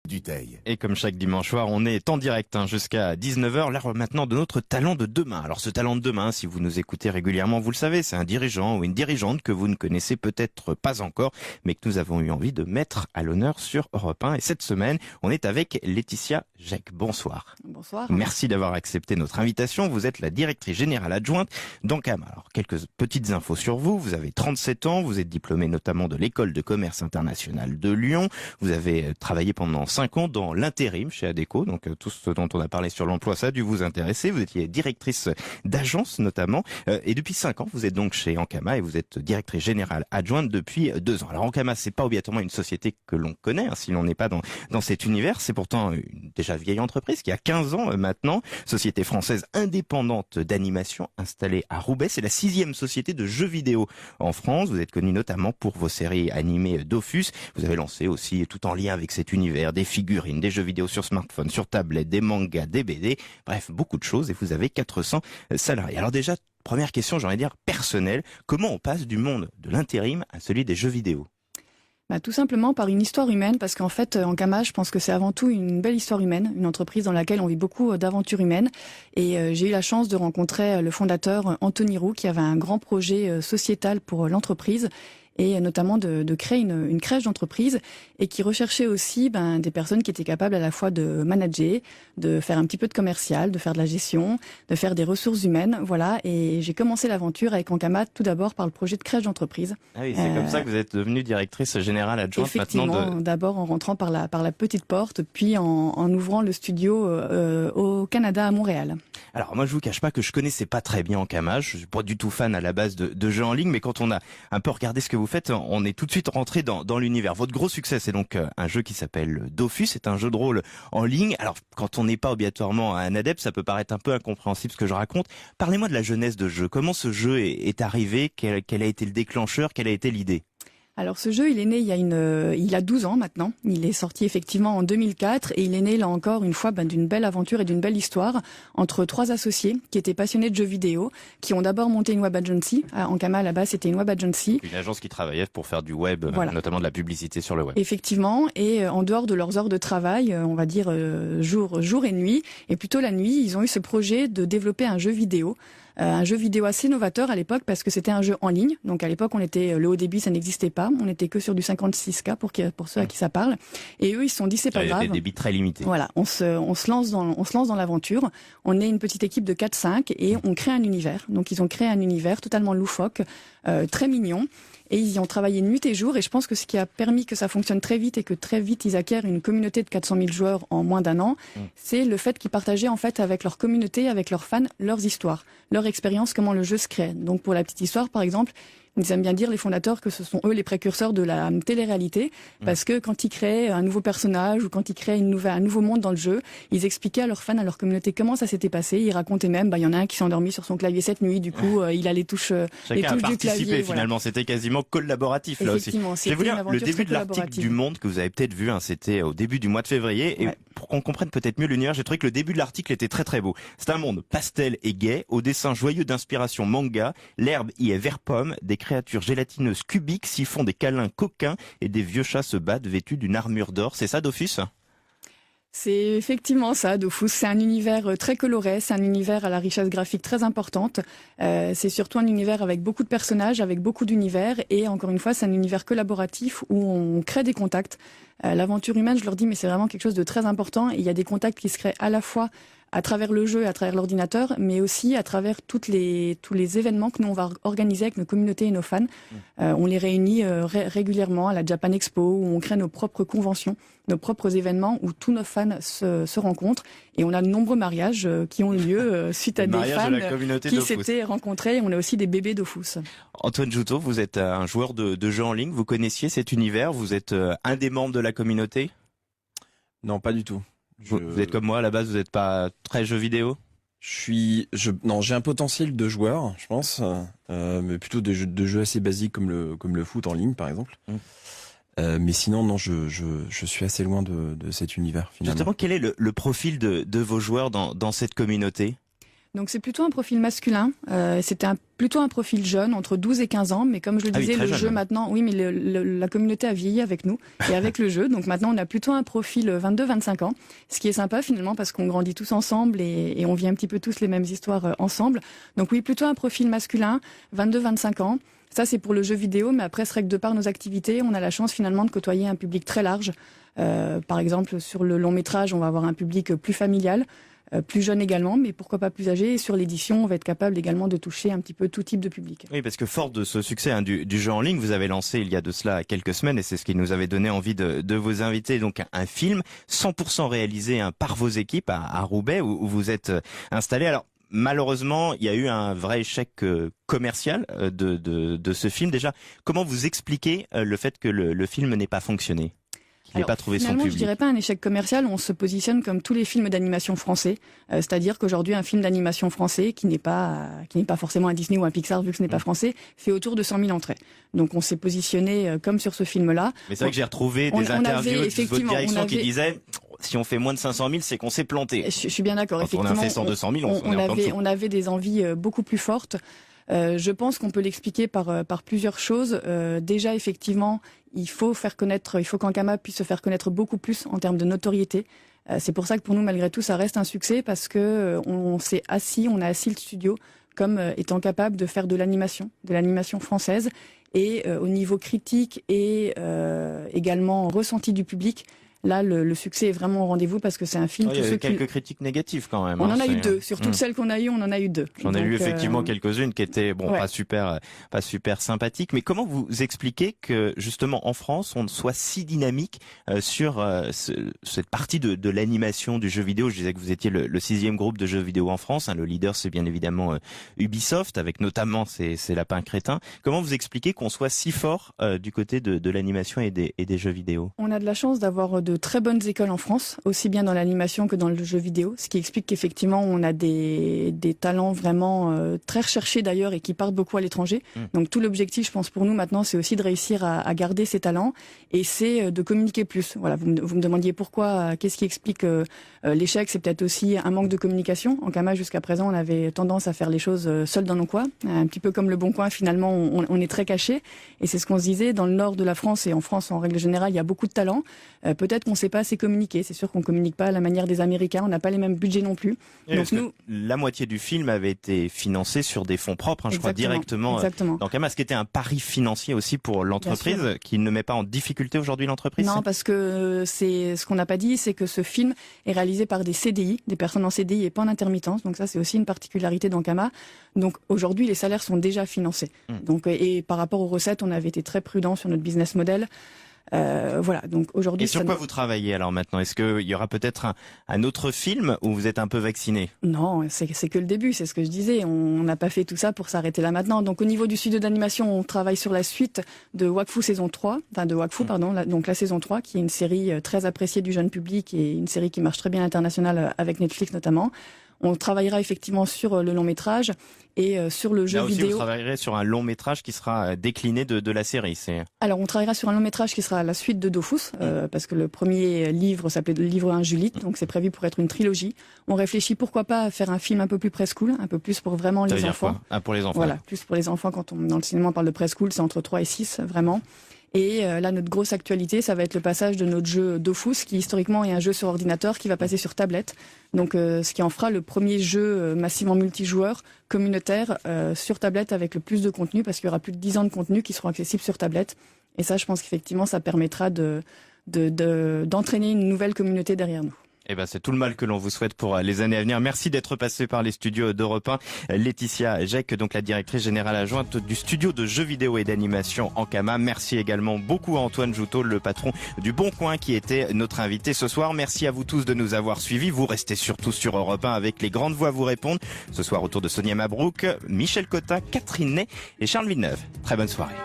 Dutheil. Et comme chaque dimanche soir, on est en direct jusqu'à 19h, l'heure maintenant de notre talent de demain. Alors ce talent de demain, si vous nous écoutez régulièrement, vous le savez, c'est un dirigeant ou une dirigeante que vous ne connaissez peut-être pas encore, mais que nous avons eu envie de mettre à l'honneur sur Europe 1. Et cette semaine, on est avec Laetitia Jacques. Bonsoir. Bonsoir. Merci d'avoir accepté notre invitation. Vous êtes la directrice générale adjointe d'Ankama. Alors quelques petites infos sur vous. Vous avez 37 ans, vous êtes diplômée notamment de l'école de commerce internationale de Lyon. Vous avez travaillé pendant 5 ans dans l'intérim chez Adecco, donc tout ce dont on a parlé sur l'emploi, ça a dû vous intéresser. Vous étiez directrice d'agence notamment, et depuis 5 ans, vous êtes donc chez Ankama et vous êtes directrice générale adjointe depuis 2 ans. Alors Ankama, c'est pas obligatoirement une société que l'on connaît, si l'on n'est pas dans cet univers. C'est pourtant une déjà vieille entreprise qui a 15 ans maintenant, société française indépendante d'animation installée à Roubaix. C'est la 6e société de jeux vidéo en France. Vous êtes connu notamment pour vos séries animées Dofus. Vous avez lancé aussi, tout en lien avec cet univers, des figurines, des jeux vidéo sur smartphone, sur tablette, des mangas, des BD, bref, beaucoup de choses, et vous avez 400 salariés. Alors déjà, première question, j'ai envie de dire personnelle, comment on passe du monde de l'intérim à celui des jeux vidéo ? Tout simplement par une histoire humaine, parce qu'en fait, Ankama, je pense que c'est avant tout une belle histoire humaine, une entreprise dans laquelle on vit beaucoup d'aventures humaines. Et j'ai eu la chance de rencontrer le fondateur Anthony Roux, qui avait un grand projet sociétal pour l'entreprise, et notamment de créer une crèche d'entreprise, et qui recherchait aussi des personnes qui étaient capables à la fois de manager, de faire un petit peu de commercial, de faire de la gestion, de faire des ressources humaines, voilà. Et j'ai commencé l'aventure avec Ankama tout d'abord par le projet de crèche d'entreprise. Ah oui, c'est comme ça que vous êtes devenue directrice générale adjointe. Effectivement, maintenant d'abord en rentrant par la petite porte, puis en ouvrant le studio au Canada, à Montréal. Alors moi je vous cache pas que je connaissais pas très bien Ankama, je suis pas du tout fan à la base de jeux en ligne, mais quand on a un peu regardé ce que vous faites, on est tout de suite rentré dans l'univers. Votre gros succès, c'est donc un jeu qui s'appelle Dofus, c'est un jeu de rôle en ligne. Alors quand on n'est pas obligatoirement un adepte, ça peut paraître un peu incompréhensible ce que je raconte. Parlez-moi de la jeunesse de ce jeu, comment ce jeu est arrivé, quel a été le déclencheur, quelle a été l'idée ? Alors ce jeu, il est né il a 12 ans maintenant. Il est sorti effectivement en 2004 et il est né là encore une fois d'une belle aventure et d'une belle histoire entre 3 associés qui étaient passionnés de jeux vidéo, qui ont d'abord monté une web agency. Ankama à la base c'était une web agency. Une agence qui travaillait pour faire du web, voilà. Notamment de la publicité sur le web. Effectivement, et en dehors de leurs heures de travail, on va dire jour et nuit, et plutôt la nuit, ils ont eu ce projet de développer un jeu vidéo. Un jeu vidéo assez novateur à l'époque parce que c'était un jeu en ligne. Donc à l'époque, le haut débit, ça n'existait pas. On n'était que sur du 56K pour ceux à qui ça parle. Et eux, ils se sont dit c'est pas grave. Des débits très limités. Voilà, on se lance dans l'aventure. On est une petite équipe de 4-5 et on crée un univers. Donc ils ont créé un univers totalement loufoque, très mignon. Et ils y ont travaillé nuit et jour, et je pense que ce qui a permis que ça fonctionne très vite et que très vite ils acquièrent une communauté de 400 000 joueurs en moins d'1 an, c'est le fait qu'ils partageaient en fait avec leur communauté, avec leurs fans, leurs histoires, leur expérience, comment le jeu se crée. Donc pour la petite histoire, par exemple, ils aiment bien dire, les fondateurs, que ce sont eux les précurseurs de la télé-réalité, parce que quand ils créaient un nouveau personnage ou quand ils créaient un nouveau monde dans le jeu, ils expliquaient à leurs fans, à leur communauté comment ça s'était passé. Ils racontaient même, il y en a un qui s'est endormi sur son clavier cette nuit, du coup, il a les touches Chacun a du participé clavier. Finalement, voilà. C'était quasiment collaboratif là aussi. Je vais vous lire le début de l'article du Monde que vous avez peut-être vu, c'était au début du mois de février, et pour qu'on comprenne peut-être mieux l'univers, j'ai trouvé que le début de l'article était très très beau. C'est un monde pastel et gai, au dessin joyeux d'inspiration manga, l'herbe y est vert pomme, des créatures gélatineuses cubiques s'y font des câlins coquins et des vieux chats se battent vêtus d'une armure d'or. C'est ça, Dofus ? C'est effectivement ça, Dofus. C'est un univers très coloré, c'est un univers à la richesse graphique très importante. C'est surtout un univers avec beaucoup de personnages, avec beaucoup d'univers, et encore une fois, c'est un univers collaboratif où on crée des contacts. L'aventure humaine, je leur dis, mais c'est vraiment quelque chose de très important. Et il y a des contacts qui se créent à la fois à travers le jeu, à travers l'ordinateur, mais aussi à travers tous les événements que nous on va organiser avec nos communautés et nos fans. On les réunit régulièrement à la Japan Expo, où on crée nos propres conventions, nos propres événements où tous nos fans se rencontrent. Et on a de nombreux mariages qui ont eu lieu suite à des fans qui s'étaient rencontrés. On a aussi des bébés Dofus. Antoine Joutot, vous êtes un joueur de jeux en ligne. Vous connaissiez cet univers? Vous êtes un des membres de la communauté? Non, pas du tout. Vous êtes comme moi, à la base, vous n'êtes pas très jeux vidéo? Non, j'ai un potentiel de joueur, je pense, mais plutôt de jeux assez basiques comme le foot en ligne, par exemple. Mais sinon, non, je suis assez loin de cet univers, finalement. Justement, quel est le profil de vos joueurs dans cette communauté? Donc c'est plutôt un profil masculin. C'était plutôt un profil jeune, entre 12 et 15 ans. Mais comme je le disais, le jeu maintenant, oui, mais la communauté a vieilli avec nous et avec le jeu. Donc maintenant, on a plutôt un profil 22-25 ans. Ce qui est sympa finalement parce qu'on grandit tous ensemble et on vit un petit peu tous les mêmes histoires ensemble. Donc oui, plutôt un profil masculin, 22-25 ans. Ça, c'est pour le jeu vidéo. Mais après, c'est vrai que de par nos activités, on a la chance finalement de côtoyer un public très large. Par exemple, sur le long métrage, on va avoir un public plus familial. Plus jeune également, mais pourquoi pas plus âgé. Et sur l'édition, on va être capable également de toucher un petit peu tout type de public. Oui, parce que fort de ce succès du jeu en ligne, vous avez lancé il y a de cela quelques semaines, et c'est ce qui nous avait donné envie de vous inviter, donc un film 100% réalisé par vos équipes à Roubaix, où vous êtes installés. Alors, malheureusement, il y a eu un vrai échec commercial de ce film. Déjà, comment vous expliquez le fait que le film n'ait pas fonctionné ? Il n'a pas trouvé son public. Je dirais pas un échec commercial. On se positionne comme tous les films d'animation français, c'est-à-dire qu'aujourd'hui un film d'animation français qui n'est pas forcément un Disney ou un Pixar vu que ce n'est pas français fait autour de 100 000 entrées. Donc on s'est positionné comme sur ce film-là. Mais c'est vrai que j'ai retrouvé des interviews de votre direction qui disaient si on fait moins de 500 000, c'est qu'on s'est planté. Je suis bien d'accord. Quand on a fait 100-200 000, on avait des envies beaucoup plus fortes. Je pense qu'on peut l'expliquer par plusieurs choses. Déjà, effectivement, il faut qu'Ankama puisse se faire connaître beaucoup plus en termes de notoriété. C'est pour ça que pour nous, malgré tout, ça reste un succès parce que on a assis le studio comme étant capable de faire de l'animation française et au niveau critique et également ressenti du public. Là, le succès est vraiment au rendez-vous parce que c'est un film. Il y a eu quelques critiques négatives quand même. On en a eu deux. Sur toutes celles qu'on a eues, on en a eu deux. J'en ai eu effectivement quelques-unes qui étaient pas super sympathiques. Mais comment vous expliquez que justement en France, on soit si dynamique sur cette partie de l'animation du jeu vidéo ? Je disais que vous étiez le 6e groupe de jeux vidéo en France. Le leader, c'est bien évidemment Ubisoft, avec notamment ses lapins crétins. Comment vous expliquez qu'on soit si fort du côté de l'animation et des jeux vidéo ? On a de la chance d'avoir de très bonnes écoles en France, aussi bien dans l'animation que dans le jeu vidéo, ce qui explique qu'effectivement on a des talents vraiment très recherchés d'ailleurs et qui partent beaucoup à l'étranger. Donc tout l'objectif, je pense pour nous maintenant, c'est aussi de réussir à garder ces talents et c'est de communiquer plus. Voilà, vous me demandiez pourquoi, qu'est-ce qui explique l'échec, c'est peut-être aussi un manque de communication. Ankama jusqu'à présent, on avait tendance à faire les choses seuls dans nos coins, un petit peu comme le Bon Coin. Finalement, on est très caché et c'est ce qu'on se disait dans le nord de la France et en France en règle générale, il y a beaucoup de talents. Peut-être qu'on ne sait pas assez communiquer. C'est sûr qu'on communique pas à la manière des Américains. On n'a pas les mêmes budgets non plus. Donc la moitié du film avait été financée sur des fonds propres, je crois directement d'Ankama, ce qui était un pari financier aussi pour l'entreprise, qui ne met pas en difficulté aujourd'hui l'entreprise. Non, parce que c'est ce qu'on n'a pas dit, c'est que ce film est réalisé par des CDI, des personnes en CDI et pas en intermittence. Donc ça, c'est aussi une particularité d'Ankama. Donc aujourd'hui, les salaires sont déjà financés. Donc et par rapport aux recettes, on avait été très prudent sur notre business model. Voilà, donc aujourd'hui. Et sur quoi vous travaillez alors maintenant ? Est-ce qu'il y aura peut-être un autre film où vous êtes un peu vacciné ? Non, c'est que le début, c'est ce que je disais. On n'a pas fait tout ça pour s'arrêter là maintenant. Donc au niveau du studio d'animation, on travaille sur la suite de Wakfu saison 3, donc la saison 3, qui est une série très appréciée du jeune public et une série qui marche très bien à l'international avec Netflix notamment. On travaillera effectivement sur le long métrage et sur le jeu vidéo. Vous travaillerez sur un long métrage qui sera décliné de la série. Alors on travaillera sur un long métrage qui sera la suite de Dofus, parce que le premier livre s'appelait le livre 1 Julite, donc c'est prévu pour être une trilogie. On réfléchit pourquoi pas à faire un film un peu plus preschool, un peu plus pour vraiment les enfants. Pour les enfants. Voilà, plus pour les enfants. Quand dans le cinéma on parle de preschool, c'est entre 3 et 6 vraiment. Et là, notre grosse actualité, ça va être le passage de notre jeu Dofus, qui historiquement est un jeu sur ordinateur, qui va passer sur tablette. Donc, ce qui en fera le premier jeu massivement multijoueur, communautaire, sur tablette avec le plus de contenu, parce qu'il y aura plus de 10 ans de contenu qui seront accessibles sur tablette. Et ça, je pense qu'effectivement, ça permettra d'entraîner une nouvelle communauté derrière nous. C'est tout le mal que l'on vous souhaite pour les années à venir. Merci d'être passé par les studios d'Europe 1. Laetitia Jecques, donc la directrice générale adjointe du studio de jeux vidéo et d'animation Ankama. Merci également beaucoup à Antoine Joutot, le patron du Bon Coin, qui était notre invité ce soir. Merci à vous tous de nous avoir suivis. Vous restez surtout sur Europe 1 avec les grandes voix vous répondent. Ce soir, autour de Sonia Mabrouk, Michel Cotta, Catherine Ney et Charles Villeneuve. Très bonne soirée.